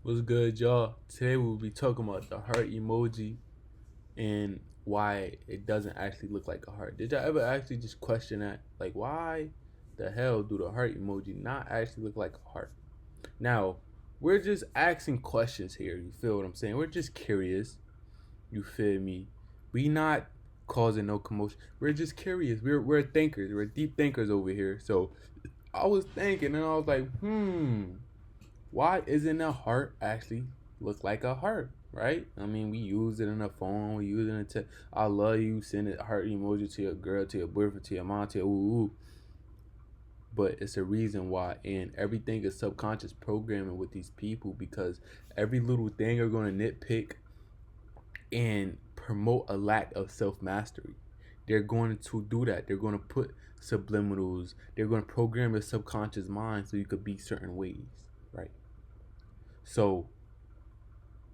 What's good, y'all? Today we'll be talking about the heart emoji and why it doesn't actually look like a heart. Did y'all ever actually just question that? Like, why the hell do the heart emoji not actually look like a heart? Now, we're just asking questions here. You feel what I'm saying? We're just curious. You feel me? We not causing no commotion. We're just curious. We're thinkers. We're deep thinkers over here. So I was thinking, and I was like, why isn't a heart actually look like a heart, right? I mean, we use it in a phone, we use it in I love you, send a heart emoji to your girl, to your boyfriend, to your mom, to your ooh. But it's a reason why, and everything is subconscious programming with these people because every little thing are going to nitpick and promote a lack of self mastery. They're going to do that. They're going to put subliminals. They're going to program your subconscious mind so you could be certain ways, right? So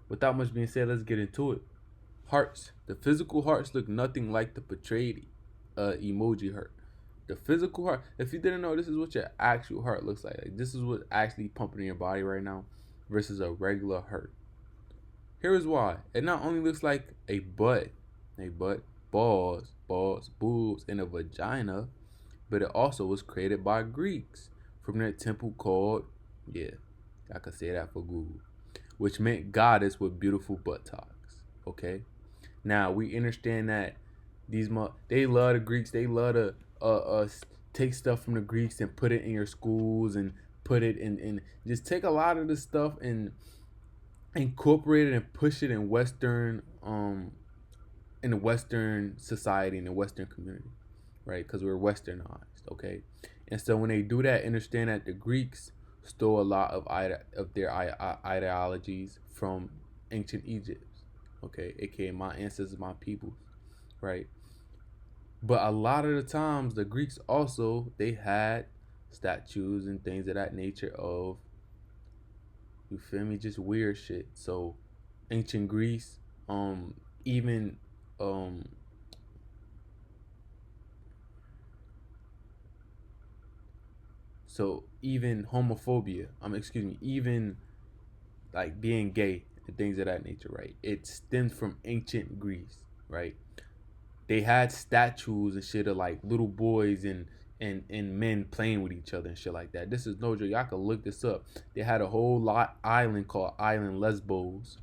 without much being said, let's get into it. Hearts. The physical hearts look nothing like the portrayed emoji heart. The physical heart. If you didn't know, this is what your actual heart looks like. This is what's actually pumping in your body right now versus a regular heart. Here is why. It not only looks like a butt, balls, boobs, and a vagina, but it also was created by Greeks from their temple called, yeah, I could say that for Google, which meant goddess with beautiful buttocks. Okay, now we understand that they love the Greeks. They love to take stuff from the Greeks and put it in your schools and put it in just take a lot of this stuff and incorporate it and push it in the Western society, in the Western community, right? Because we're Westernized, okay. And so when they do that, understand that the Greeks stole a lot of their ideologies from ancient Egypt, okay, aka my ancestors, my people, right? But a lot of the times, the Greeks also they had statues and things of that nature of, you feel me, just weird shit. So ancient Greece, even um so even homophobia, excuse me, even like being gay and things of that nature, right? It stems from ancient Greece, right? They had statues and shit of like little boys and men playing with each other and shit like that. This is no joke. Y'all can look this up. They had a whole lot island called Island Lesbos.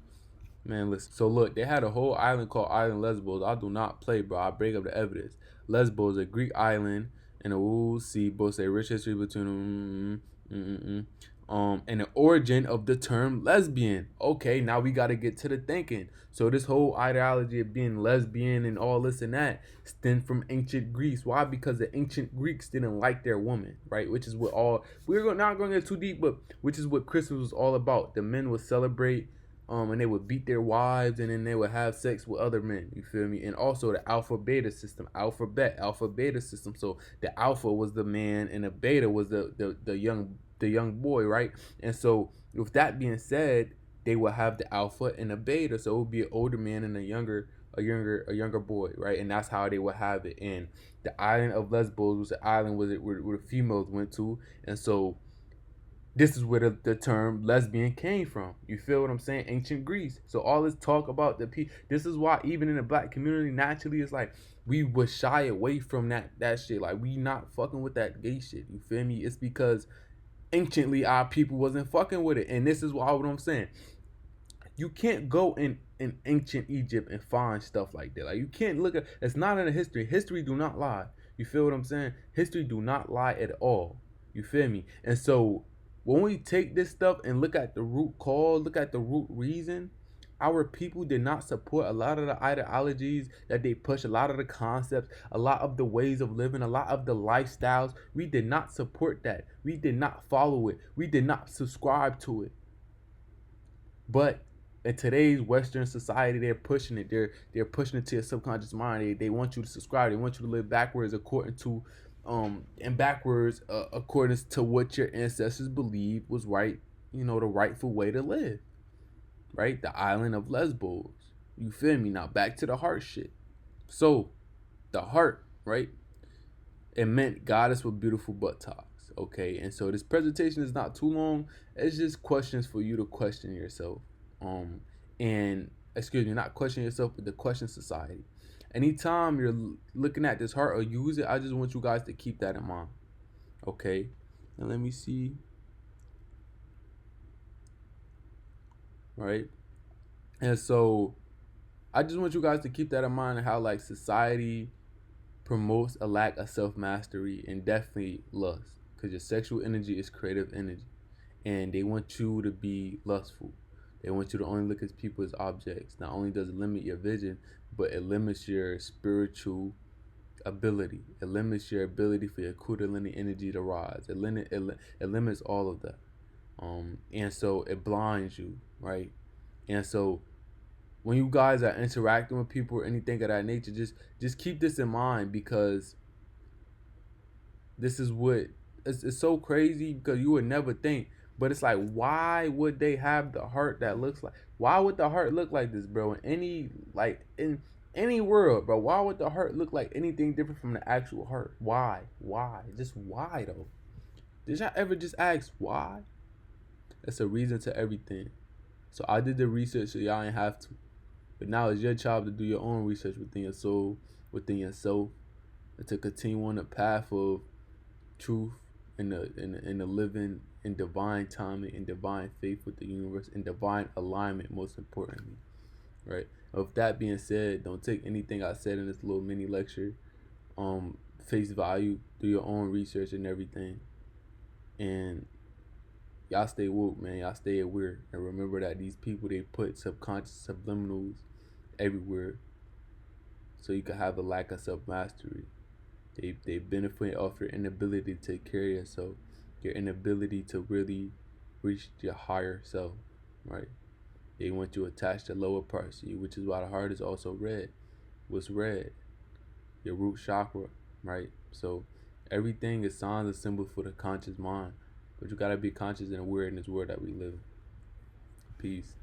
Man, listen. So look, they had a whole island called Island Lesbos. I do not play, bro. I break up the evidence. Lesbos, a Greek island, and a sea boasts a rich history between them. And the origin of the term lesbian. Okay, now we got to get to the thinking. So this whole ideology of being lesbian and all this and that stemmed from ancient Greece. Why? Because the ancient Greeks didn't like their women, right? Which is what all not going to get too deep, but which is what Christmas was all about. The men would celebrate, and they would beat their wives, and then they would have sex with other men. You feel me? And also the alpha beta system, alpha beta system. So the alpha was the man, and the beta was the young boy, right? And so with that being said, they would have the alpha and the beta. So it would be an older man and a younger boy, right? And that's how they would have it. And the island of Lesbos was the island where the females went to, and so this is where the term lesbian came from. You feel what I'm saying? Ancient Greece. So all this talk about this is why even in the black community, naturally, it's like we would shy away from that shit. Like we not fucking with that gay shit. You feel me? It's because anciently our people wasn't fucking with it. And this is what I'm saying. You can't go in ancient Egypt and find stuff like that. Like you can't look at, it's not in the history. History do not lie. You feel what I'm saying? History do not lie at all. You feel me? And so when we take this stuff and look at the root cause, look at the root reason, our people did not support a lot of the ideologies that they push, a lot of the concepts, a lot of the ways of living, a lot of the lifestyles. We did not support that. We did not follow it. We did not subscribe to it. But in today's Western society, they're pushing it. They're pushing it to your subconscious mind. They want you to subscribe. They want you to live backwards according to according to what your ancestors believed was right. You know, the rightful way to live. Right, the island of Lesbos. You feel me? Now back to the heart shit. So the heart, right? It meant goddess with beautiful buttocks. Okay, and so this presentation is not too long. It's just questions for you to question yourself. And excuse me, not question yourself, but to question society. Anytime you're looking at this heart or use it, I just want you guys to keep that in mind. Okay, and let me see. Right, and so I just want you guys to keep that in mind, how like society promotes a lack of self mastery and definitely lust, because your sexual energy is creative energy, and they want you to be lustful. They want you to only look at people as objects. Not only does it limit your vision, but it limits your spiritual ability. It limits your ability for your kundalini energy to rise. It limits all of that. And so it blinds you, right? And so when you guys are interacting with people or anything of that nature, just keep this in mind, because this is what it's so crazy, because you would never think, but it's like, why would they have the heart that looks like, why would the heart look like this, bro, in any world, bro? Why would the heart look like anything different from the actual heart? Why just why though? Did y'all ever just ask why? That's a reason to everything. So I did the research, so y'all ain't have to. But now it's your job to do your own research within your soul, within yourself, and to continue on the path of truth and the living in divine timing and divine faith with the universe and divine alignment, most importantly. Right? With that being said, don't take anything I said in this little mini lecture face value. Do your own research and everything. And y'all stay woke, man. Y'all stay aware. And remember that these people, they put subconscious subliminals everywhere, so you can have a lack of self mastery. They benefit off your inability to take care of yourself, your inability to really reach your higher self, right? They want you attached to lower parts of you, which is why the heart is also red. What's red? Your root chakra, right? So everything is signs and symbols for the conscious mind, but you gotta be conscious and aware in this world that we live in. Peace.